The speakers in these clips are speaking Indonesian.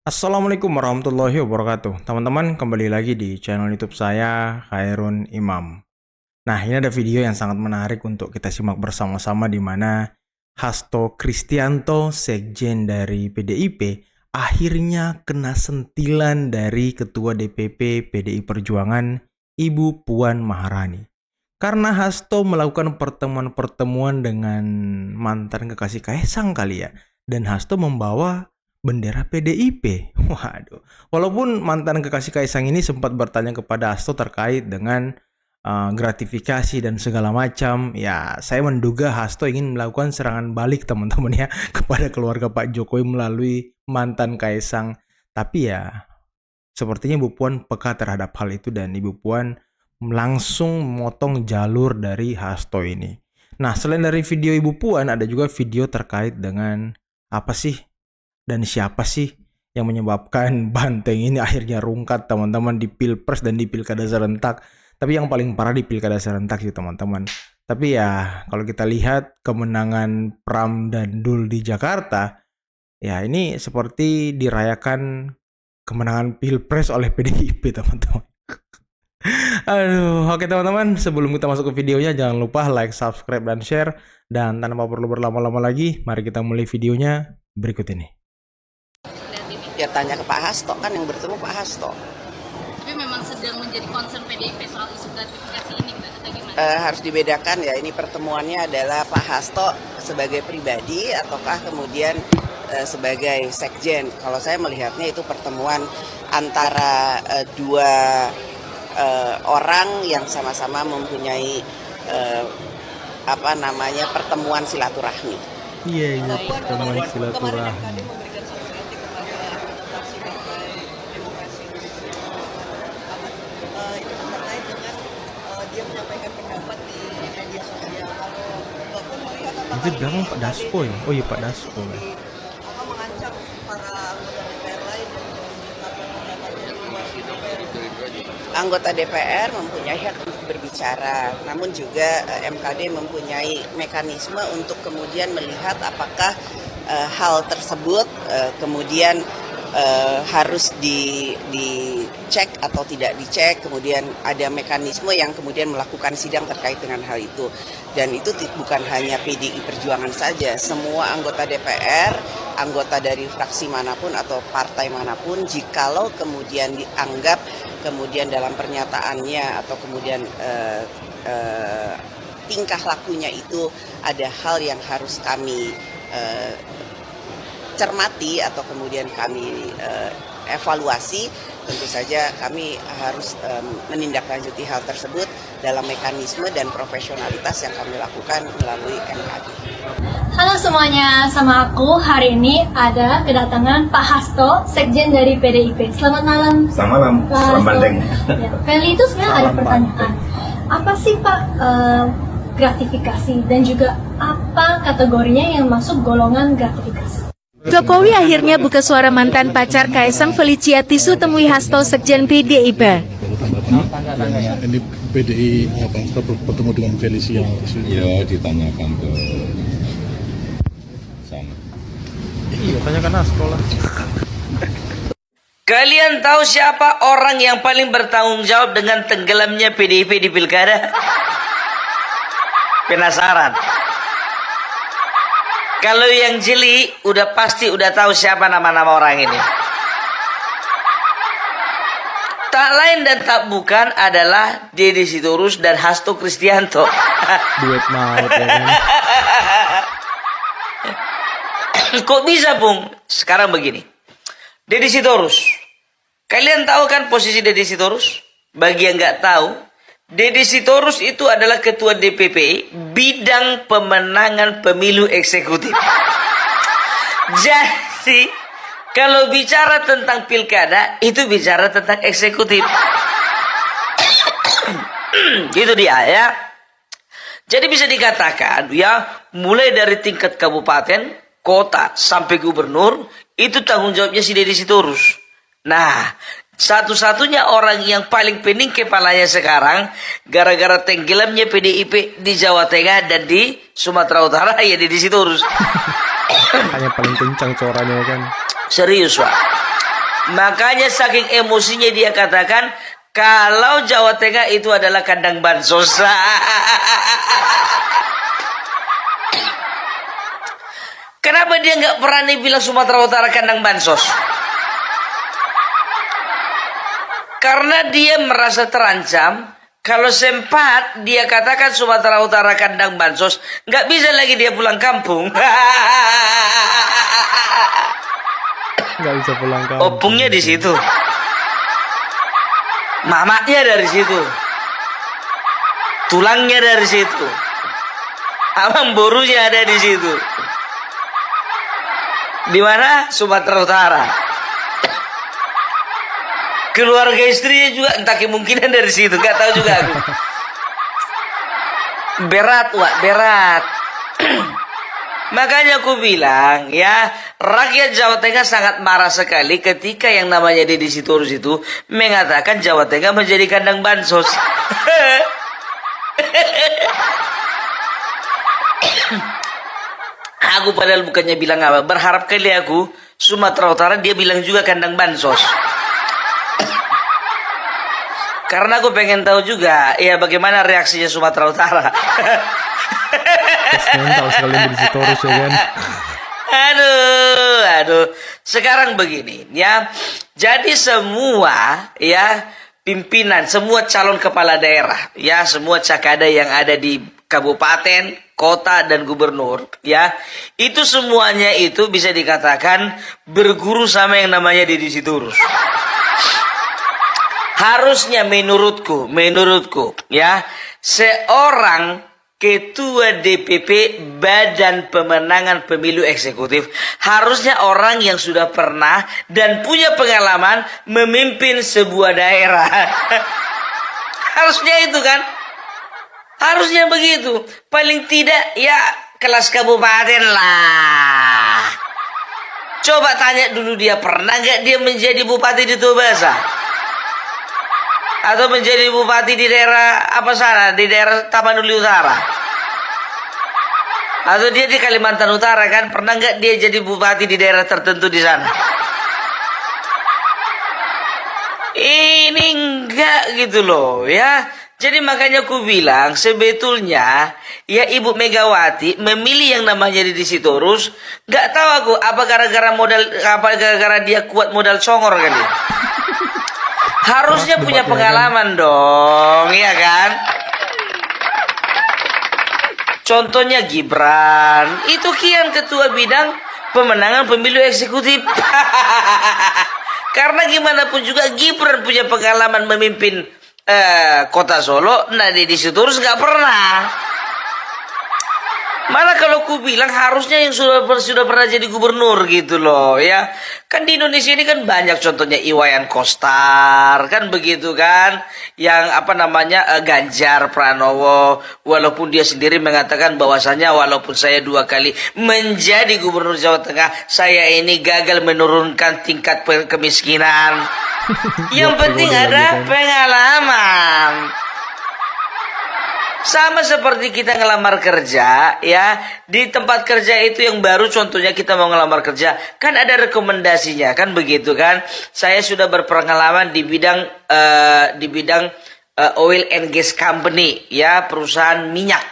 Assalamualaikum warahmatullahi wabarakatuh. Teman-teman, kembali lagi di channel YouTube saya, Khairun Imam. Nah, ini ada video yang sangat menarik untuk kita simak bersama-sama di mana Hasto Kristianto, sekjen dari PDIP, akhirnya kena sentilan dari Ketua DPP PDI Perjuangan, Ibu Puan Maharani. Karena Hasto melakukan pertemuan-pertemuan dengan mantan kekasih Kaisang kali ya. Dan Hasto membawa bendera PDIP. Waduh. Walaupun mantan kekasih Kaisang ini sempat bertanya kepada Hasto terkait dengan gratifikasi dan segala macam, ya saya menduga Hasto ingin melakukan serangan balik teman-teman ya kepada keluarga Pak Jokowi melalui mantan Kaisang. Tapi ya sepertinya Ibu Puan peka terhadap hal itu dan Ibu Puan langsung memotong jalur dari Hasto ini. Nah, selain dari video Ibu Puan, ada juga video terkait dengan apa sih dan siapa sih yang menyebabkan banteng ini akhirnya rungkat teman-teman di Pilpres dan di Pilkada serentak. Tapi yang paling parah di Pilkada serentak sih teman-teman. Tapi ya kalau kita lihat kemenangan Pram dan Dul di Jakarta, ya ini seperti dirayakan kemenangan Pilpres oleh PDIP teman-teman. Aduh, oke teman-teman, sebelum kita masuk ke videonya jangan lupa like, subscribe, dan share. Dan tanpa perlu berlama-lama lagi, mari kita mulai videonya berikut ini. Ya tanya ke Pak Hasto, kan yang bertemu Pak Hasto. Tapi memang sedang menjadi concern PDIP soal isu gratifikasi ini, Mbak, atau gimana? Harus dibedakan ya, ini pertemuannya adalah Pak Hasto sebagai pribadi ataukah kemudian sebagai sekjen. Kalau saya melihatnya itu pertemuan antara dua orang yang sama-sama mempunyai pertemuan silaturahmi. Iya, pertemuan silaturahmi. Dia menyampaikan pendapat di media sosial. Kalau Mbak Puan melihat apakah Itu belakang Pak Dasko ya? Oh iya Pak Dasko. akan mengancam para anggota DPR lain yang mengungkapkan pendapatnya di luar DPR? Anggota DPR mempunyai hak untuk berbicara, namun juga MKD mempunyai mekanisme untuk kemudian melihat apakah hal tersebut kemudian harus dicek atau tidak dicek, kemudian ada mekanisme yang kemudian melakukan sidang terkait dengan hal itu. Dan itu bukan hanya PDI Perjuangan saja, semua anggota DPR, anggota dari fraksi manapun atau partai manapun, jikalau kemudian dianggap kemudian dalam pernyataannya atau kemudian tingkah lakunya itu ada hal yang harus kami cermati atau kemudian kami evaluasi, tentu saja kami harus menindaklanjuti hal tersebut dalam mekanisme dan profesionalitas yang kami lakukan melalui MKD. Halo semuanya, sama aku hari ini ada kedatangan Pak Hasto, sekjen dari PDIP. Selamat malam. Selamat malam, Pak selamat Hasto. banteng. Ya, Feli itu sebenarnya ada pertanyaan. Apa sih Pak gratifikasi dan juga apa kategorinya yang masuk golongan gratifikasi? Jokowi akhirnya buka suara mantan pacar Kaisang Felicia Tisu temui Hasto sekjen PDIP. Ini PDI bertemu dengan Felicia. Ya, ditanyakan ke sana. Iya, tanyakan Hasto lah. Kalian tahu siapa orang yang paling bertanggung jawab dengan tenggelamnya PDIP di Pilkada? Penasaran? Kalau yang jeli udah pasti udah tahu siapa nama-nama orang ini. Tak lain dan tak bukan adalah Deddy Sitorus dan Hasto Kristianto. Duet maut ya kan. Kok bisa, Bung? Sekarang begini. Deddy Sitorus. Kalian tahu kan posisi Deddy Sitorus? Bagi yang nggak tahu, Deddy Sitorus itu adalah ketua DPP bidang pemenangan pemilu eksekutif. Jadi kalau bicara tentang pilkada itu bicara tentang eksekutif. Gitu dia ya. Jadi bisa dikatakan ya, mulai dari tingkat kabupaten, kota sampai gubernur itu tanggung jawabnya si Deddy Sitorus. Nah, satu-satunya orang yang paling pening kepalanya sekarang gara-gara tenggelamnya PDIP di Jawa Tengah dan di Sumatera Utara ya Deddy Sitorus. Hanya paling kencang suaranya kan. Serius, Pak. Makanya saking emosinya dia katakan kalau Jawa Tengah itu adalah kandang bansos. Kenapa dia nggak berani bilang Sumatera Utara kandang bansos? Karena dia merasa terancam. Kalau sempat dia katakan Sumatera Utara kandang bansos, nggak bisa lagi dia pulang kampung. Nggak bisa pulang kampung. Opungnya di situ, mamaknya dari situ, tulangnya dari situ, amang borunya ada di situ. Di mana? Sumatera Utara. Keluarga istrinya juga entah kemungkinan dari situ, nggak tahu juga aku. Berat, Wak, berat. Makanya aku bilang ya, rakyat Jawa Tengah sangat marah sekali ketika yang namanya Deddy Sitorus itu mengatakan Jawa Tengah menjadi kandang bansos. Aku padahal bukannya bilang apa, berharap kali aku Sumatera Utara dia bilang juga kandang bansos. Karena aku pengen tahu juga, ya bagaimana reaksinya Sumatera Utara. Mental sekali Deddy Sitorus ya kan. Aduh. Sekarang begini, ya. Jadi semua, ya, pimpinan, semua calon kepala daerah, ya, semua cakada yang ada di kabupaten, kota, dan gubernur, ya, itu semuanya itu bisa dikatakan berguru sama yang namanya Deddy Sitorus. Harusnya menurutku, ya, seorang ketua DPP Badan Pemenangan Pemilu Eksekutif harusnya orang yang sudah pernah dan punya pengalaman memimpin sebuah daerah. Harusnya itu kan? Harusnya begitu. Paling tidak ya kelas kabupaten lah. Coba tanya dulu dia pernah nggak dia menjadi bupati di Tobasa? Atau menjadi bupati di daerah apa sana, di daerah Tapanuli Utara, atau dia di Kalimantan Utara kan, pernah nggak dia jadi bupati di daerah tertentu di sana? Ini enggak gitu loh ya. Jadi makanya aku bilang sebetulnya ya Ibu Megawati memilih yang namanya Deddy Sitorus, nggak tahu aku apa gara-gara dia kuat modal congor kan dia. Harusnya punya pengalaman dong, ya kan? Contohnya Gibran, itu kian ketua bidang pemenangan pemilu eksekutif. Karena gimana pun juga Gibran punya pengalaman memimpin kota Solo, nah Deddy Sitorus nggak pernah. Malah kalau ku bilang harusnya yang sudah pernah jadi gubernur gitu loh ya. Kan di Indonesia ini kan banyak contohnya Iwayan Koster kan begitu kan. Yang apa namanya Ganjar Pranowo. Walaupun dia sendiri mengatakan bahwasanya walaupun saya 2 kali menjadi gubernur Jawa Tengah, saya ini gagal menurunkan tingkat kemiskinan. Yang penting ada pengalaman. Sama seperti kita ngelamar kerja ya, di tempat kerja itu yang baru contohnya kita mau ngelamar kerja kan ada rekomendasinya kan begitu kan. Saya sudah berpengalaman di bidang oil and gas company ya, perusahaan minyak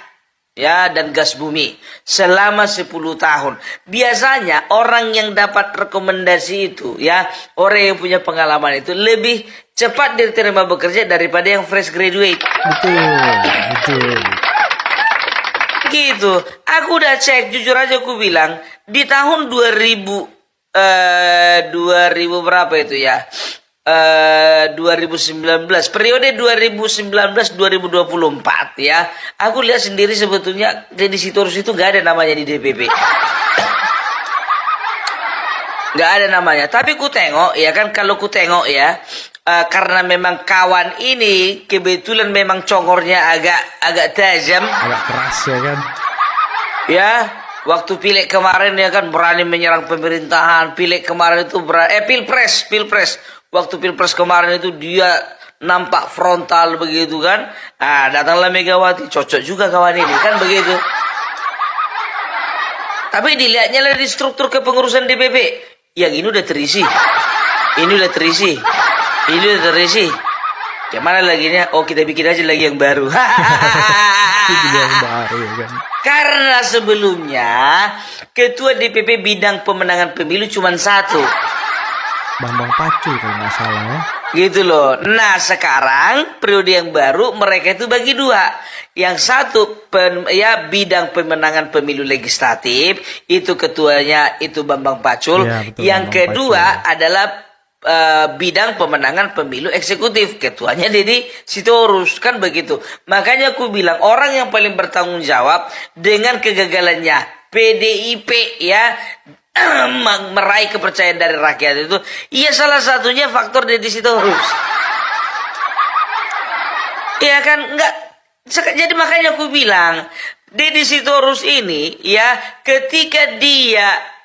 ya dan gas bumi selama 10 tahun. Biasanya orang yang dapat rekomendasi itu ya, orang yang punya pengalaman itu lebih cepat diterima bekerja daripada yang fresh graduate. Betul. Gitu. Aku udah cek, jujur aja aku bilang di tahun 2000 berapa itu ya? 2019, periode 2019-2024 ya. Aku lihat sendiri sebetulnya Deddy Sitorus itu gak ada namanya di DPP. Gak ada namanya. Tapi ku tengok ya kan, kalau ku tengok ya, karena memang kawan ini kebetulan memang congornya agak tajam, agak keras ya kan. Ya, waktu pileg kemarin ya kan berani menyerang pemerintahan. Pileg kemarin itu pilpres. Waktu pilpres kemarin itu dia nampak frontal begitu kan. Ah, datanglah Megawati, cocok juga kawan ini kan begitu. Tapi dilihatnya dari struktur kepengurusan DPP, yang ini udah terisi. Ini udah terisi. Ini udah terisi. Yang mana lagi nih? Oh, kita bikin aja lagi yang baru. Yang baru ya kan. Karena sebelumnya ketua DPP bidang pemenangan pemilu cuma satu. Bambang Pacul kalau nggak salah ya. Gitu loh. Nah, sekarang periode yang baru mereka itu bagi dua. Yang satu bidang pemenangan pemilu legislatif, itu ketuanya itu Bambang Pacul. Ya, betul, yang Bambang kedua Pacul. adalah bidang pemenangan pemilu eksekutif, ketuanya Deddy Sitorus, kan begitu. Makanya aku bilang orang yang paling bertanggung jawab dengan kegagalannya PDIP ya meraih kepercayaan dari rakyat itu, iya salah satunya faktor Deddy Sitorus. Iya kan, enggak. Jadi makanya aku bilang Deddy Sitorus ini ya ketika dia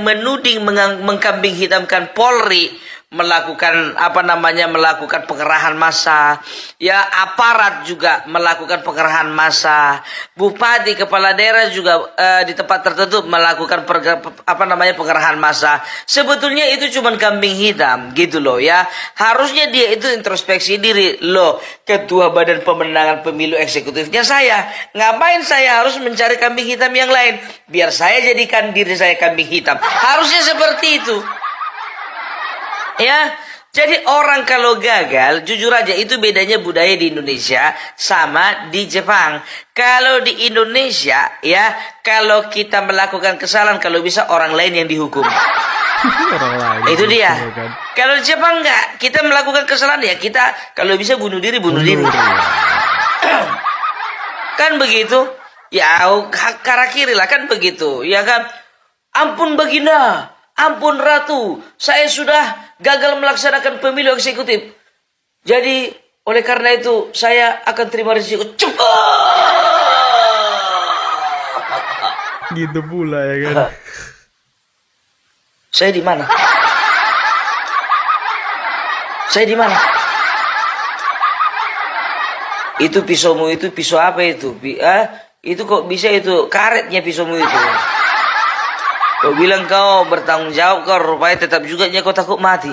menuding mengkambing hitamkan Polri, melakukan melakukan pengerahan massa, ya aparat juga melakukan pengerahan massa, bupati kepala daerah juga di tempat tertentu melakukan pengerahan massa. Sebetulnya itu cuma kambing hitam gitu loh ya. Harusnya dia itu introspeksi diri loh. Ketua Badan Pemenangan Pemilu Eksekutifnya saya, ngapain saya harus mencari kambing hitam yang lain? Biar saya jadikan diri saya kambing hitam. Harusnya seperti itu. Ya, jadi orang kalau gagal, jujur aja itu bedanya budaya di Indonesia sama di Jepang. Kalau di Indonesia, ya, kalau kita melakukan kesalahan, kalau bisa orang lain yang dihukum. Orang lain. Itu dia. Ya kan? Kalau di Jepang enggak, kita melakukan kesalahan ya kita kalau bisa bunuh diri. Kan begitu? Ya, karakiri lah kan begitu, ya kan? Ampun Baginda. Ampun Ratu, saya sudah gagal melaksanakan pemilu eksekutif. Jadi oleh karena itu saya akan terima risiko. Gitu pula ya kan. Saya di mana? Saya di mana? Itu pisaumu itu pisau apa itu? Itu kok bisa itu karetnya pisaumu itu? Kau bilang kau bertanggung jawab, kau rupanya tetap juga kau takut mati.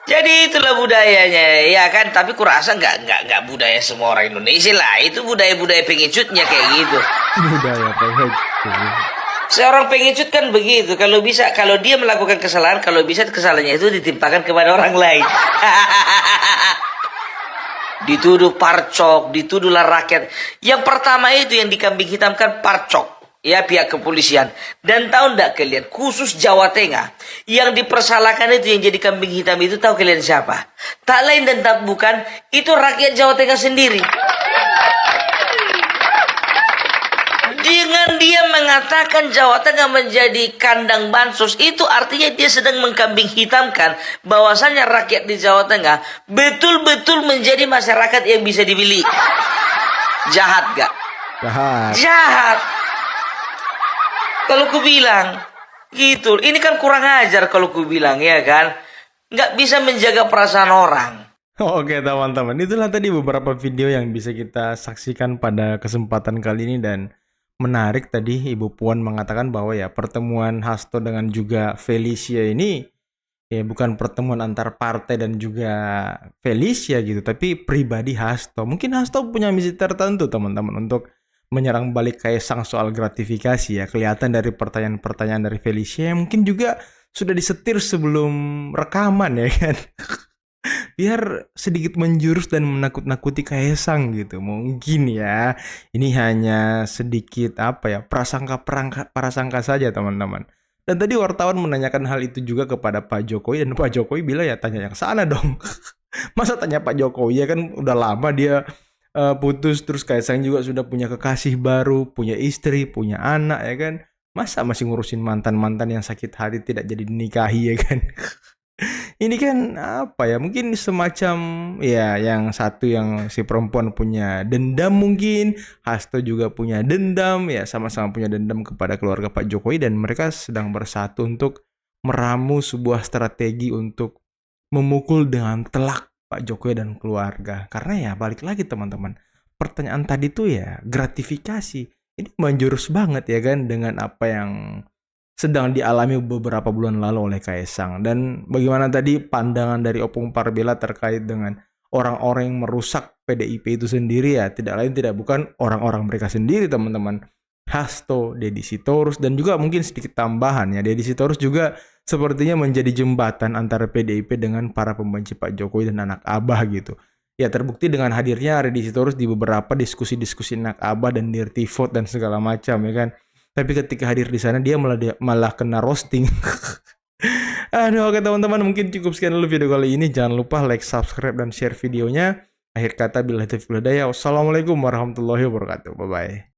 Jadi itulah budayanya, ya kan? Tapi kurasa nggak budaya semua orang Indonesia lah. Itu budaya pengecutnya kayak gitu. Budaya pengecut. Seorang pengecut kan begitu. Kalau dia melakukan kesalahan, kalau bisa kesalahannya itu ditimpakan kepada orang lain. Dituduh parcok, dituduhlah rakyat. Yang pertama itu yang dikambing hitamkan parcok, ya pihak kepolisian. Dan tahu enggak kalian, khusus Jawa Tengah, yang dipersalahkan itu yang jadi kambing hitam itu tahu kalian siapa? Tak lain dan tak bukan, itu rakyat Jawa Tengah sendiri. Dengan dia mengatakan Jawa Tengah menjadi kandang bansos, itu artinya dia sedang mengkambing hitamkan bahwasannya rakyat di Jawa Tengah betul-betul menjadi masyarakat yang bisa dipilih. Jahat gak? Jahat. Kalau ku bilang gitu, ini kan kurang ajar kalau ku bilang, ya kan? Nggak bisa menjaga perasaan orang. Oke teman-teman, itulah tadi beberapa video yang bisa kita saksikan pada kesempatan kali ini. Dan menarik tadi Ibu Puan mengatakan bahwa ya pertemuan Hasto dengan juga Felicia ini ya bukan pertemuan antar partai dan juga Felicia gitu, tapi pribadi Hasto. Mungkin Hasto punya misi tertentu teman-teman untuk menyerang balik Kaesang soal gratifikasi ya. Kelihatan dari pertanyaan-pertanyaan dari Felicia yang mungkin juga sudah disetir sebelum rekaman ya kan. Biar sedikit menjurus dan menakut-nakuti Kaesang gitu. Mungkin ya ini hanya sedikit prasangka saja teman-teman. Dan tadi wartawan menanyakan hal itu juga kepada Pak Jokowi, dan Pak Jokowi bilang ya tanya yang sana dong. Masa tanya Pak Jokowi, ya kan udah lama dia putus, terus Kaesang juga sudah punya kekasih baru, punya istri, punya anak ya kan. Masa masih ngurusin mantan-mantan yang sakit hati tidak jadi dinikahi ya kan. Ini kan mungkin semacam ya, yang satu yang si perempuan punya dendam, mungkin Hasto juga punya dendam ya, sama-sama punya dendam kepada keluarga Pak Jokowi, dan mereka sedang bersatu untuk meramu sebuah strategi untuk memukul dengan telak Pak Jokowi dan keluarga. Karena ya balik lagi teman-teman, pertanyaan tadi tuh ya gratifikasi ini menjurus banget ya kan dengan apa yang sedang dialami beberapa bulan lalu oleh Kaesang. Dan bagaimana tadi pandangan dari Opung Parbela terkait dengan orang-orang yang merusak PDIP itu sendiri, ya tidak lain tidak bukan orang-orang mereka sendiri, teman-teman. Hasto, Deddy Sitorus, dan juga mungkin sedikit tambahan ya, Deddy Sitorus juga sepertinya menjadi jembatan antara PDIP dengan para pembenci Pak Jokowi dan anak abah gitu. Ya terbukti dengan hadirnya Deddy Sitorus di beberapa diskusi-diskusi anak abah dan dirty vote dan segala macam ya kan. Tapi ketika hadir di sana dia malah kena roasting. Aduh, oke teman-teman, mungkin cukup sekian dulu video kali ini. Jangan lupa like, subscribe, dan share videonya. Akhir kata, billahi taufiq wal hidayah. Wassalamualaikum warahmatullahi wabarakatuh. Bye-bye.